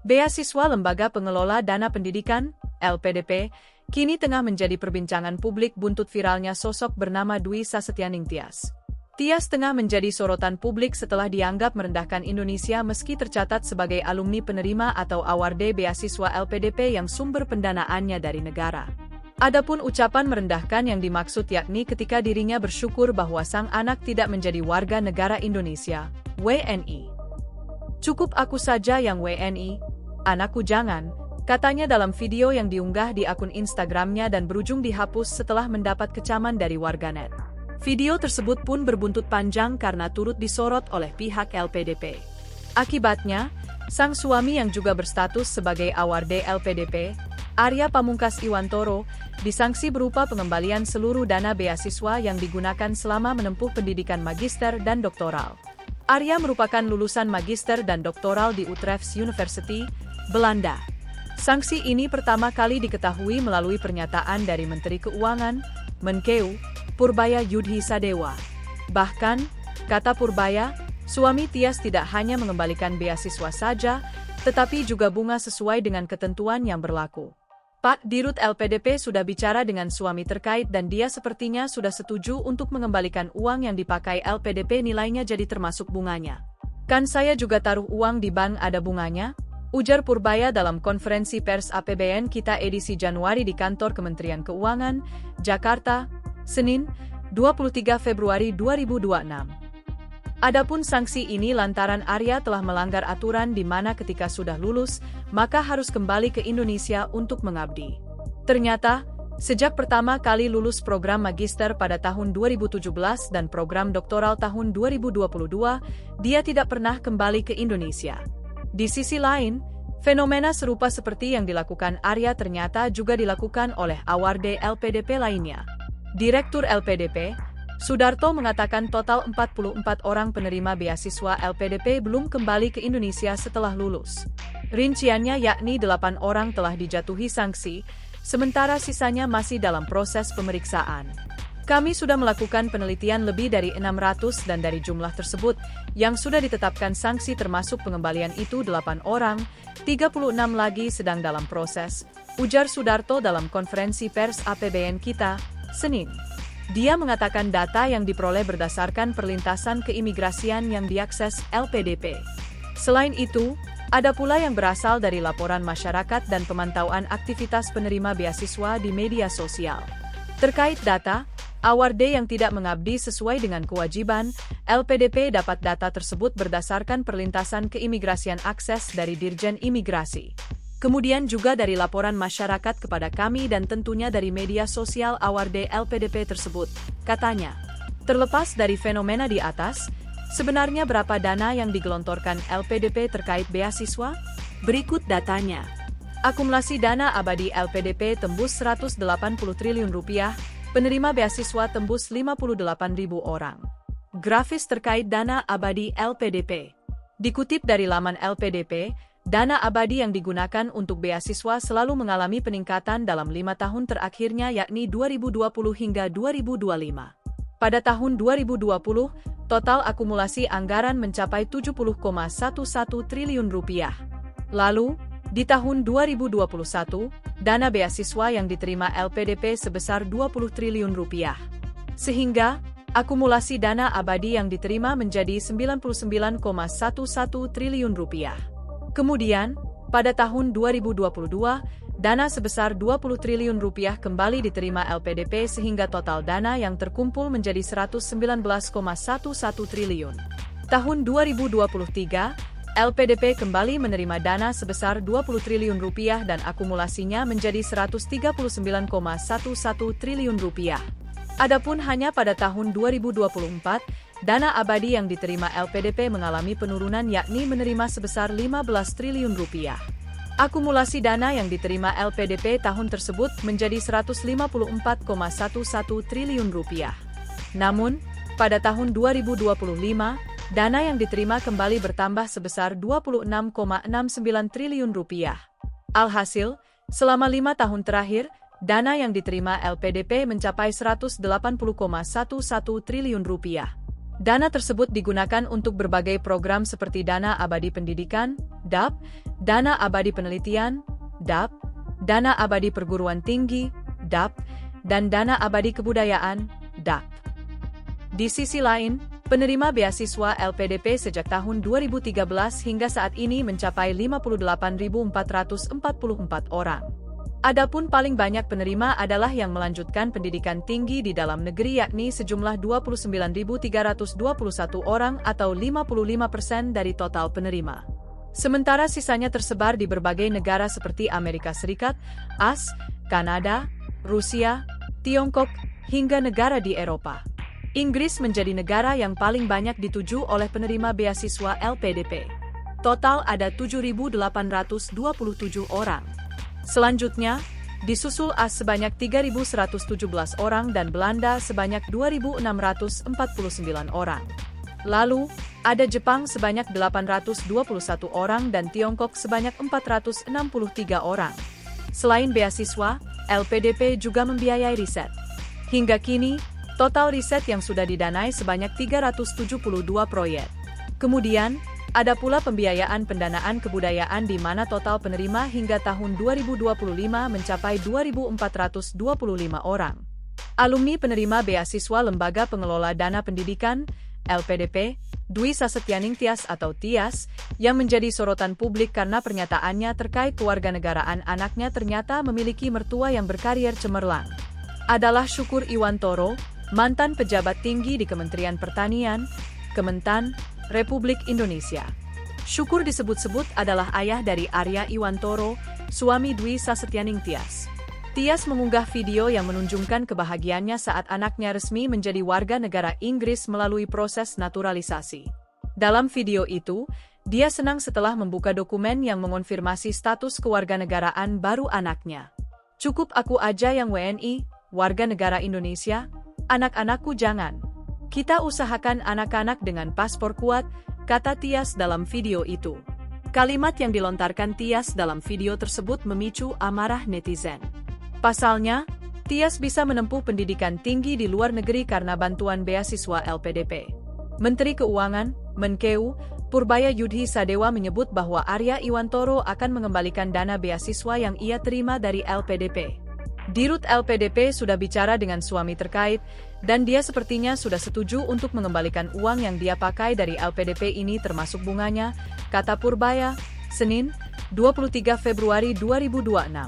Beasiswa Lembaga Pengelola Dana Pendidikan, LPDP, kini tengah menjadi perbincangan publik buntut viralnya sosok bernama Dwi Sasetyaning Tias. Tias tengah menjadi sorotan publik setelah dianggap merendahkan Indonesia meski tercatat sebagai alumni penerima atau awarde beasiswa LPDP yang sumber pendanaannya dari negara. Adapun ucapan merendahkan yang dimaksud yakni ketika dirinya bersyukur bahwa sang anak tidak menjadi warga negara Indonesia, WNI. "Cukup aku saja yang WNI, anakku jangan," katanya dalam video yang diunggah di akun Instagramnya dan berujung dihapus setelah mendapat kecaman dari warganet. Video tersebut pun berbuntut panjang karena turut disorot oleh pihak LPDP. Akibatnya, sang suami yang juga berstatus sebagai awarde LPDP, Arya Pamungkas Iwantoro, disangsi berupa pengembalian seluruh dana beasiswa yang digunakan selama menempuh pendidikan magister dan doktoral. Arya merupakan lulusan magister dan doktoral di Utrecht University, Belanda. Sanksi ini pertama kali diketahui melalui pernyataan dari Menteri Keuangan, Menkeu, Purbaya Yudhi Sadewa. Bahkan, kata Purbaya, suami Tias tidak hanya mengembalikan beasiswa saja, tetapi juga bunga sesuai dengan ketentuan yang berlaku. Pak Dirut LPDP sudah bicara dengan suami terkait dan dia sepertinya sudah setuju untuk mengembalikan uang yang dipakai LPDP nilainya jadi termasuk bunganya. "Kan saya juga taruh uang di bank ada bunganya," ujar Purbaya dalam konferensi pers APBN Kita edisi Januari di kantor Kementerian Keuangan, Jakarta, Senin, 23 Februari 2026. Adapun sanksi ini lantaran Arya telah melanggar aturan di mana ketika sudah lulus, maka harus kembali ke Indonesia untuk mengabdi. Ternyata, sejak pertama kali lulus program magister pada tahun 2017 dan program doktoral tahun 2022, dia tidak pernah kembali ke Indonesia. Di sisi lain, fenomena serupa seperti yang dilakukan Arya ternyata juga dilakukan oleh awarde LPDP lainnya. Direktur LPDP, Sudarto mengatakan total 44 orang penerima beasiswa LPDP belum kembali ke Indonesia setelah lulus. Rinciannya yakni 8 orang telah dijatuhi sanksi, sementara sisanya masih dalam proses pemeriksaan. "Kami sudah melakukan penelitian lebih dari 600 dan dari jumlah tersebut, yang sudah ditetapkan sanksi termasuk pengembalian itu 8 orang, 36 lagi sedang dalam proses," ujar Sudarto dalam konferensi pers APBN Kita, Senin. Dia mengatakan data yang diperoleh berdasarkan perlintasan keimigrasian yang diakses LPDP. Selain itu, ada pula yang berasal dari laporan masyarakat dan pemantauan aktivitas penerima beasiswa di media sosial. Terkait data, awarde yang tidak mengabdi sesuai dengan kewajiban, LPDP dapat data tersebut berdasarkan perlintasan keimigrasian akses dari Dirjen Imigrasi. Kemudian juga dari laporan masyarakat kepada kami dan tentunya dari media sosial awarde LPDP tersebut, katanya. Terlepas dari fenomena di atas, sebenarnya berapa dana yang digelontorkan LPDP terkait beasiswa? Berikut datanya. Akumulasi dana abadi LPDP tembus 180 triliun rupiah, penerima beasiswa tembus 58.000 orang. Grafis terkait dana abadi LPDP. Dikutip dari laman LPDP, dana abadi yang digunakan untuk beasiswa selalu mengalami peningkatan dalam 5 tahun terakhirnya yakni 2020 hingga 2025. Pada tahun 2020, total akumulasi anggaran mencapai 70,11 triliun rupiah. Lalu, di tahun 2021, dana beasiswa yang diterima LPDP sebesar 20 triliun rupiah. Sehingga, akumulasi dana abadi yang diterima menjadi 99,11 triliun rupiah. Kemudian, pada tahun 2022, dana sebesar 20 triliun rupiah kembali diterima LPDP sehingga total dana yang terkumpul menjadi 119,11 triliun. Tahun 2023, LPDP kembali menerima dana sebesar 20 triliun rupiah dan akumulasinya menjadi 139,11 triliun rupiah. Adapun hanya pada tahun 2024, dana abadi yang diterima LPDP mengalami penurunan yakni menerima sebesar 15 triliun rupiah. Akumulasi dana yang diterima LPDP tahun tersebut menjadi 154,11 triliun rupiah. Namun, pada tahun 2025, dana yang diterima kembali bertambah sebesar 26,69 triliun rupiah. Alhasil, selama 5 tahun terakhir, dana yang diterima LPDP mencapai 180,11 triliun rupiah. Dana tersebut digunakan untuk berbagai program seperti dana abadi pendidikan, DAP, Dana Abadi Penelitian, DAP, Dana Abadi Perguruan Tinggi, DAP, dan Dana Abadi Kebudayaan, DAP. Di sisi lain, penerima beasiswa LPDP sejak tahun 2013 hingga saat ini mencapai 58.444 orang. Adapun paling banyak penerima adalah yang melanjutkan pendidikan tinggi di dalam negeri yakni sejumlah 29.321 orang atau 55% dari total penerima. Sementara sisanya tersebar di berbagai negara seperti Amerika Serikat, AS, Kanada, Rusia, Tiongkok, hingga negara di Eropa. Inggris menjadi negara yang paling banyak dituju oleh penerima beasiswa LPDP. Total ada 7.827 orang. Selanjutnya, disusul AS sebanyak 3.117 orang dan Belanda sebanyak 2.649 orang. Lalu, ada Jepang sebanyak 821 orang dan Tiongkok sebanyak 463 orang. Selain beasiswa, LPDP juga membiayai riset. Hingga kini, total riset yang sudah didanai sebanyak 372 proyek. Kemudian, ada pula pembiayaan pendanaan kebudayaan di mana total penerima hingga tahun 2025 mencapai 2.425 orang. Alumni penerima beasiswa Lembaga Pengelola Dana Pendidikan, LPDP, Dwi Sasetyaning Tias atau Tias, yang menjadi sorotan publik karena pernyataannya terkait kewarganegaraan anaknya ternyata memiliki mertua yang berkarier cemerlang, adalah Syukur Iwantoro, mantan pejabat tinggi di Kementerian Pertanian, Kementan, Republik Indonesia. Syukur disebut-sebut adalah ayah dari Arya Iwantoro, suami Dwi Sasetyaning Tias. Tias mengunggah video yang menunjukkan kebahagiaannya saat anaknya resmi menjadi warga negara Inggris melalui proses naturalisasi. Dalam video itu, dia senang setelah membuka dokumen yang mengonfirmasi status kewarganegaraan baru anaknya. "Cukup aku aja yang WNI, warga negara Indonesia, anak-anakku jangan. Kita usahakan anak-anak dengan paspor kuat," kata Tias dalam video itu. Kalimat yang dilontarkan Tias dalam video tersebut memicu amarah netizen. Pasalnya, Tias bisa menempuh pendidikan tinggi di luar negeri karena bantuan beasiswa LPDP. Menteri Keuangan, Menkeu, Purbaya Yudhi Sadewa menyebut bahwa Arya Iwantoro akan mengembalikan dana beasiswa yang ia terima dari LPDP. Dirut LPDP sudah bicara dengan suami terkait, dan dia sepertinya sudah setuju untuk mengembalikan uang yang dia pakai dari LPDP ini termasuk bunganya, kata Purbaya, Senin, 23 Februari 2026.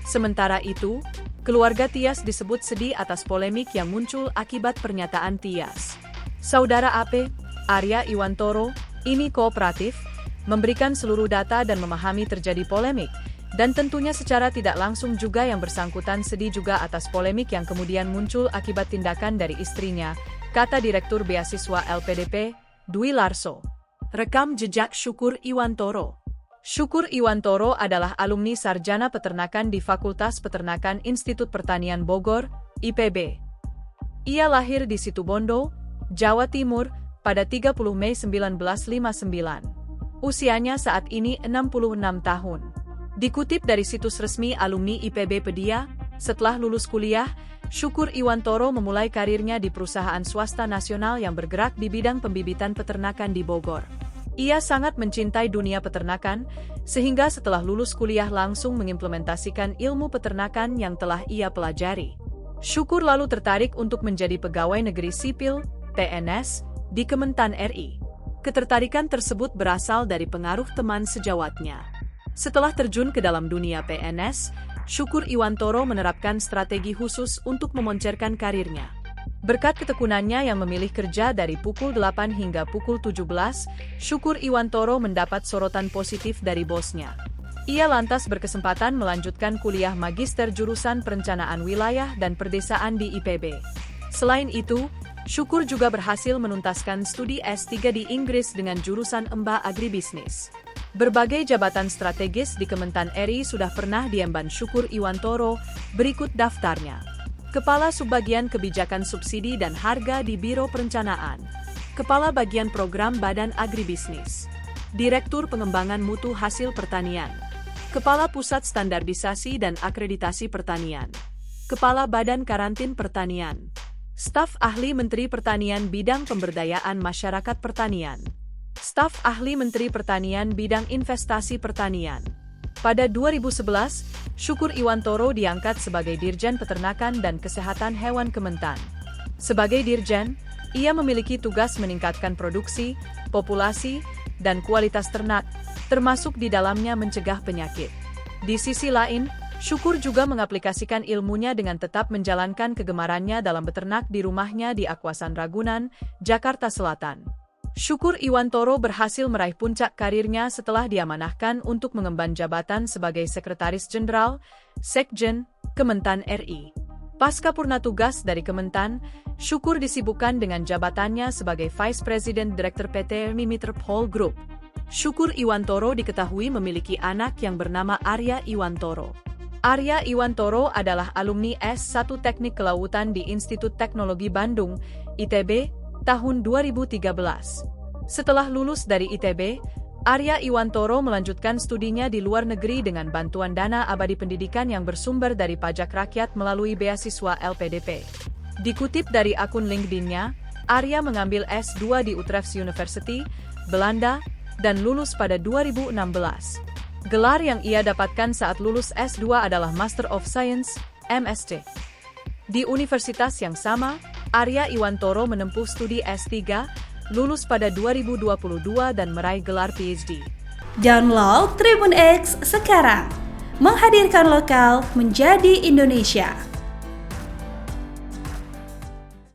Sementara itu, keluarga Tias disebut sedih atas polemik yang muncul akibat pernyataan Tias. Saudara AP, Arya Iwantoro, ini kooperatif, memberikan seluruh data dan memahami terjadi polemik, dan tentunya secara tidak langsung juga yang bersangkutan sedih juga atas polemik yang kemudian muncul akibat tindakan dari istrinya, kata Direktur Beasiswa LPDP, Dwi Larso. Rekam jejak Syukur Iwantoro. Syukur Iwantoro adalah alumni Sarjana Peternakan di Fakultas Peternakan Institut Pertanian Bogor, IPB. Ia lahir di Situbondo, Jawa Timur, pada 30 Mei 1959. Usianya saat ini 66 tahun. Dikutip dari situs resmi alumni IPB-pedia, setelah lulus kuliah, Syukur Iwantoro memulai karirnya di perusahaan swasta nasional yang bergerak di bidang pembibitan peternakan di Bogor. Ia sangat mencintai dunia peternakan, sehingga setelah lulus kuliah langsung mengimplementasikan ilmu peternakan yang telah ia pelajari. Syukur lalu tertarik untuk menjadi pegawai negeri sipil, PNS, di Kementan RI. Ketertarikan tersebut berasal dari pengaruh teman sejawatnya. Setelah terjun ke dalam dunia PNS, Syukur Iwantoro menerapkan strategi khusus untuk memoncerkan karirnya. Berkat ketekunannya yang memilih kerja dari pukul 8 hingga pukul 17, Syukur Iwantoro mendapat sorotan positif dari bosnya. Ia lantas berkesempatan melanjutkan kuliah magister jurusan perencanaan wilayah dan perdesaan di IPB. Selain itu, Syukur juga berhasil menuntaskan studi S3 di Inggris dengan jurusan MBA Agribisnis. Berbagai jabatan strategis di Kementan RI sudah pernah diemban Syukur Iwantoro, berikut daftarnya. Kepala Subbagian Kebijakan Subsidi dan Harga di Biro Perencanaan. Kepala Bagian Program Badan Agribisnis. Direktur Pengembangan Mutu Hasil Pertanian. Kepala Pusat Standarisasi dan Akreditasi Pertanian. Kepala Badan Karantin Pertanian. Staf Ahli Menteri Pertanian Bidang Pemberdayaan Masyarakat Pertanian. staf ahli Menteri Pertanian bidang investasi pertanian. Pada 2011, Syukur Iwantoro diangkat sebagai Dirjen Peternakan dan Kesehatan Hewan Kementan. Sebagai Dirjen, ia memiliki tugas meningkatkan produksi, populasi, dan kualitas ternak, termasuk di dalamnya mencegah penyakit. Di sisi lain, Syukur juga mengaplikasikan ilmunya dengan tetap menjalankan kegemarannya dalam beternak di rumahnya di Akwasan Ragunan, Jakarta Selatan. Syukur Iwantoro berhasil meraih puncak karirnya setelah diamanahkan untuk mengemban jabatan sebagai Sekretaris Jenderal, Sekjen, Kementan RI. Pasca purna tugas dari Kementan, Syukur disibukkan dengan jabatannya sebagai Vice President Director PT Mimitrepol Group. Syukur Iwantoro diketahui memiliki anak yang bernama Arya Iwantoro. Arya Iwantoro adalah alumni S1 Teknik Kelautan di Institut Teknologi Bandung, ITB, tahun 2013. Setelah lulus dari ITB, Arya Iwantoro melanjutkan studinya di luar negeri dengan bantuan dana abadi pendidikan yang bersumber dari pajak rakyat melalui beasiswa LPDP. Dikutip dari akun LinkedIn-nya, Arya mengambil S2 di Utrecht University, Belanda, dan lulus pada 2016. Gelar yang ia dapatkan saat lulus S2 adalah Master of Science, MSc. Di universitas yang sama, Arya Iwantoro menempuh studi S3, lulus pada 2022 dan meraih gelar PhD. Download Tribun X sekarang, menghadirkan lokal menjadi Indonesia.